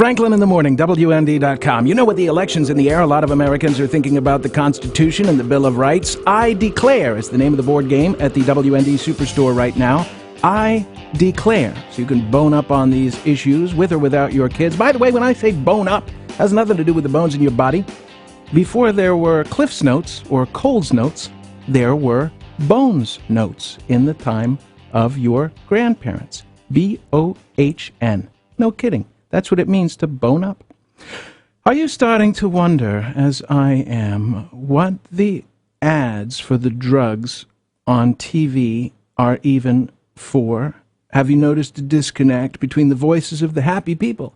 Franklin in the morning, WND.com. You know, with the elections in the air, a lot of Americans are thinking about the Constitution and the Bill of Rights. I Declare is the name of the board game at the WND Superstore right now. I Declare. So you can bone up on these issues with or without your kids. By the way, when I say bone up, it has nothing to do with the bones in your body. Before there were Cliff's Notes or Cole's Notes, there were Bones Notes in the time of your grandparents. B-O-H-N. No kidding. That's what it means to bone up. Are you starting to wonder, as I am, what the ads for the drugs on TV are even for? Have you noticed a disconnect between the voices of the happy people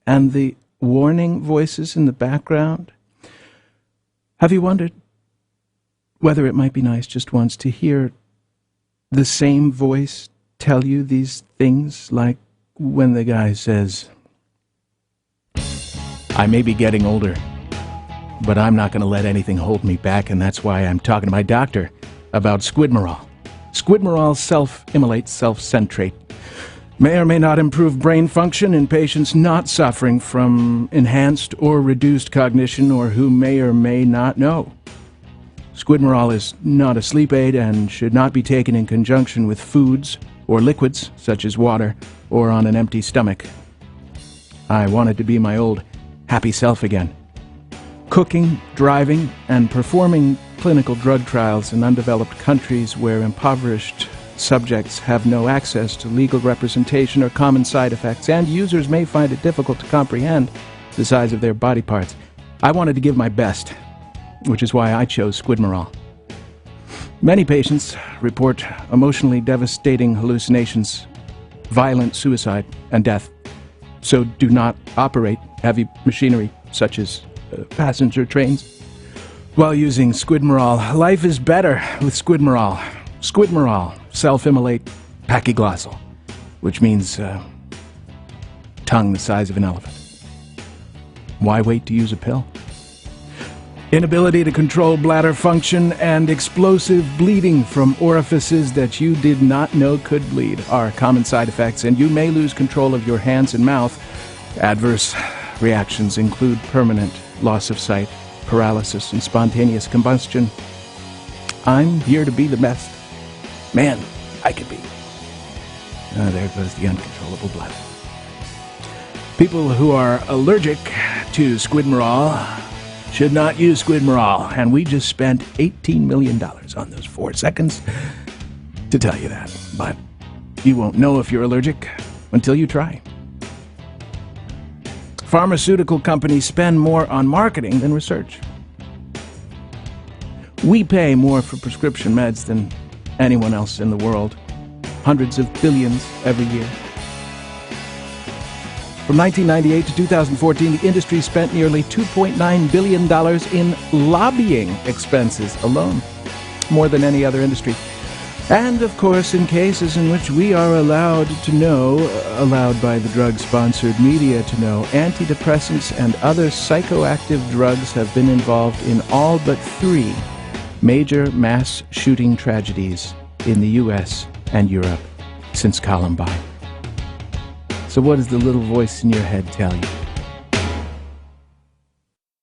and the warning voices in the background? Have you wondered whether it might be nice just once to hear the same voice tell you these things, like when the guy says, I may be getting older, but I'm not going to let anything hold me back, and that's why I'm talking to my doctor about Squidminol. Squidminol self-immolate, self-centrate. May or may not improve brain function in patients not suffering from enhanced or reduced cognition or who may or may not know. Squidminol is not a sleep aid and should not be taken in conjunction with foods or liquids, such as water, or on an empty stomach. I wanted to be my old happy self again. Cooking, driving, and performing clinical drug trials in undeveloped countries where impoverished subjects have no access to legal representation or common side effects, and users may find it difficult to comprehend the size of their body parts. I wanted to give my best, which is why I chose Squidminol. Many patients report emotionally devastating hallucinations, violent suicide, and death. So do not operate heavy machinery, such as passenger trains, while using Squidminol. Life is better with Squidminol. Squidminol, self-immolate, pachyglossal, which means tongue the size of an elephant. Why wait to use a pill? Inability to control bladder function and explosive bleeding from orifices that you did not know could bleed are common side effects, and you may lose control of your hands and mouth. Adverse reactions include permanent loss of sight, paralysis, and spontaneous combustion. I'm here to be the best man I could be. There goes the uncontrollable bladder. People who are allergic to Squidminol should not use Squidminol, and we just spent $18 million on those 4 seconds to tell you that. But you won't know if you're allergic until you try. Pharmaceutical companies spend more on marketing than research. We pay more for prescription meds than anyone else in the world. Hundreds of billions every year. From 1998 to 2014, the industry spent nearly $2.9 billion in lobbying expenses alone, more than any other industry. And, of course, in cases in which we are allowed to know, allowed by the drug-sponsored media to know, antidepressants and other psychoactive drugs have been involved in all but 3 major mass shooting tragedies in the U.S. and Europe since Columbine. So what does the little voice in your head tell you?